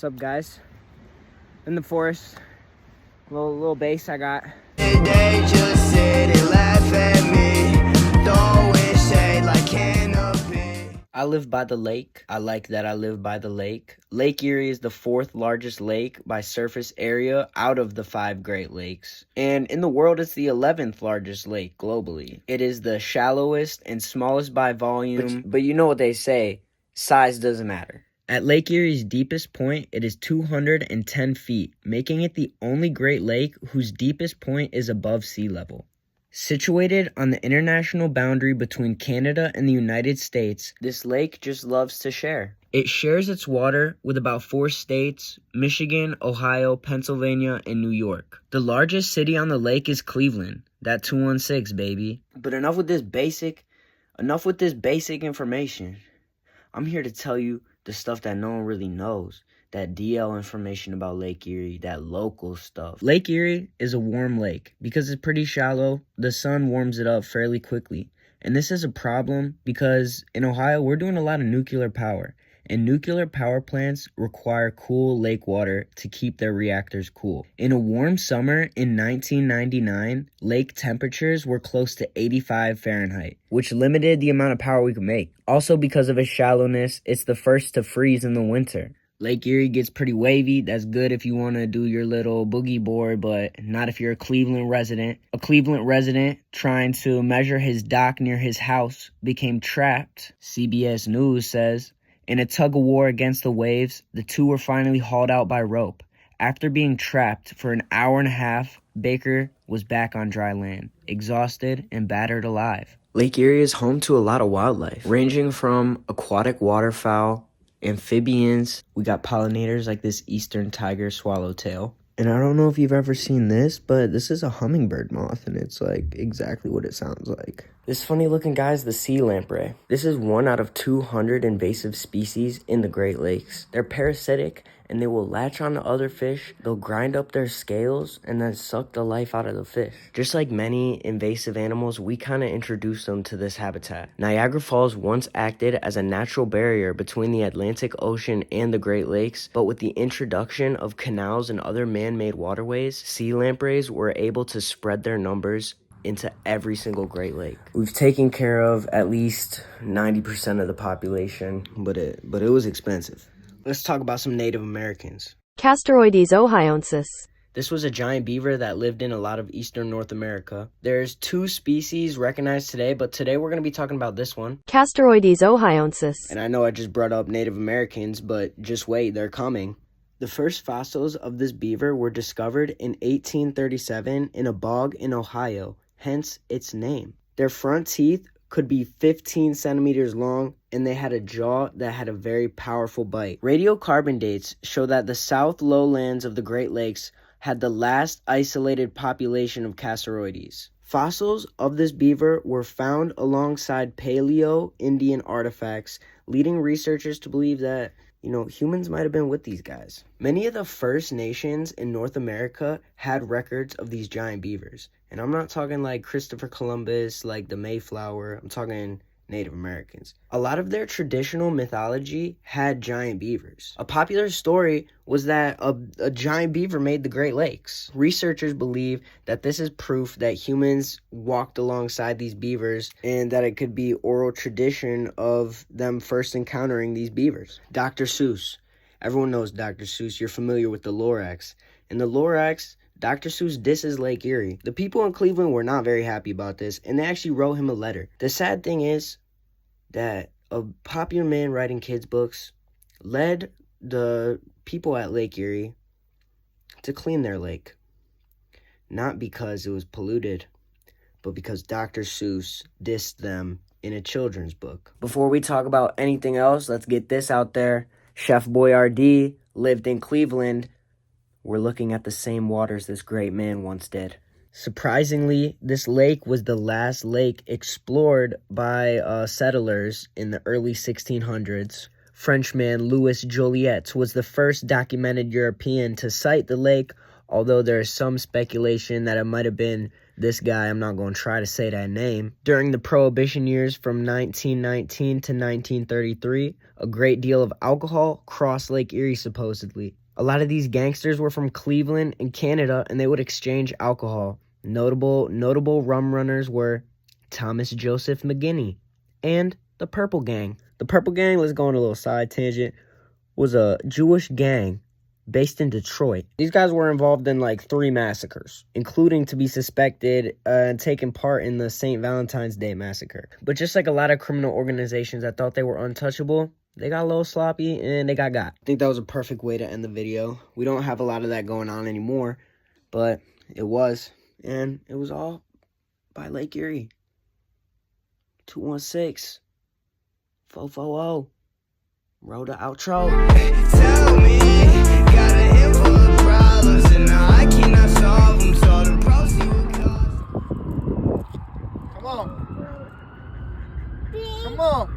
What's up, guys? In the forest, little bass I got. They just sit and laugh at me, throwing shade like canopy. I live by the lake. I like that I live by the lake. Lake Erie is the 4th largest lake by surface area out of the 5 Great Lakes. And in the world, it's the 11th largest lake globally. It is the shallowest and smallest by volume. But you know what they say, size doesn't matter. At Lake Erie's deepest point, it is 210 feet, making it the only Great Lake whose deepest point is above sea level. Situated on the international boundary between Canada and the United States, this lake just loves to share. It shares its water with about 4 states, Michigan, Ohio, Pennsylvania, and New York. The largest city on the lake is Cleveland, that 216, baby. But enough with this basic information. I'm here to tell you the stuff that no one really knows, that DL information about Lake Erie, that local stuff. Lake Erie is a warm lake. Because it's pretty shallow, the sun warms it up fairly quickly. And this is a problem because in Ohio, we're doing a lot of nuclear power. And nuclear power plants require cool lake water to keep their reactors cool. In a warm summer in 1999, lake temperatures were close to 85 Fahrenheit, which limited the amount of power we could make. Also, because of its shallowness, it's the first to freeze in the winter. Lake Erie gets pretty wavy. That's good if you want to do your little boogie board, but not if you're a Cleveland resident. A Cleveland resident trying to measure his dock near his house became trapped, CBS News says. In a tug-of-war against the waves, the two were finally hauled out by rope. After being trapped for an hour and a half, Baker was back on dry land, exhausted and battered alive. Lake Erie is home to a lot of wildlife, ranging from aquatic waterfowl, amphibians. We got pollinators like this eastern tiger swallowtail. And I don't know if you've ever seen this, but this is a hummingbird moth, and it's like exactly what it sounds like. This funny looking guy is the sea lamprey. This is 1 out of 200 invasive species in the Great Lakes. They're parasitic, and they will latch onto other fish. They'll grind up their scales and then suck the life out of the fish. Just like many invasive animals, we kind of introduced them to this habitat. Niagara Falls once acted as a natural barrier between the Atlantic Ocean and the Great Lakes, but with the introduction of canals and other man-made waterways, sea lampreys were able to spread their numbers into every single Great Lake. We've taken care of at least 90% of the population, but it was expensive. Let's talk about some Native Americans. Castoroides ohioensis. This was a giant beaver that lived in a lot of eastern North America. There's 2 species recognized today, but today we're going to be talking about this one. Castoroides ohioensis. And I know I just brought up Native Americans, but just wait, they're coming. The first fossils of this beaver were discovered in 1837 in a bog in Ohio, hence its name. Their front teeth could be 15 centimeters long, and they had a jaw that had a very powerful bite. Radiocarbon dates show that the south lowlands of the Great Lakes had the last isolated population of Castoroides. Fossils of this beaver were found alongside Paleo-Indian artifacts, leading researchers to believe that humans might have been with these guys. Many of the First Nations in North America had records of these giant beavers. And I'm not talking like Christopher Columbus, like the Mayflower. I'm talking Native Americans. A lot of their traditional mythology had giant beavers. A popular story was that a giant beaver made the Great Lakes. Researchers believe that this is proof that humans walked alongside these beavers and that it could be oral tradition of them first encountering these beavers. Dr. Seuss. Everyone knows Dr. Seuss. You're familiar with the Lorax. In the Lorax, Dr. Seuss disses Lake Erie. The people in Cleveland were not very happy about this, and they actually wrote him a letter. The sad thing is that a popular man writing kids' books led the people at Lake Erie to clean their lake. Not because it was polluted, but because Dr. Seuss dissed them in a children's book. Before we talk about anything else, let's get this out there. Chef Boyardee lived in Cleveland. We're looking at the same waters this great man once did. Surprisingly, this lake was the last lake explored by settlers in the early 1600s. Frenchman Louis Joliet was the first documented European to sight the lake, although there is some speculation that it might have been this guy, I'm not going to try to say that name. During the Prohibition years from 1919 to 1933, a great deal of alcohol crossed Lake Erie supposedly. A lot of these gangsters were from Cleveland and Canada, and they would exchange alcohol. Notable rum runners were Thomas Joseph McGinney and the Purple Gang. The Purple Gang, let's go on a little side tangent, was a Jewish gang based in Detroit. These guys were involved in like 3 massacres, including to be suspected and taking part in the St. Valentine's Day massacre. But just like a lot of criminal organizations that thought they were untouchable, they got a little sloppy and they got. I think that was a perfect way to end the video. We don't have a lot of that going on anymore, but it was. And it was all by Lake Erie. 216 440. Roll the outro. Tell me, got a handful of problems and now I cannot solve them, so the proceeds will cost. Come on.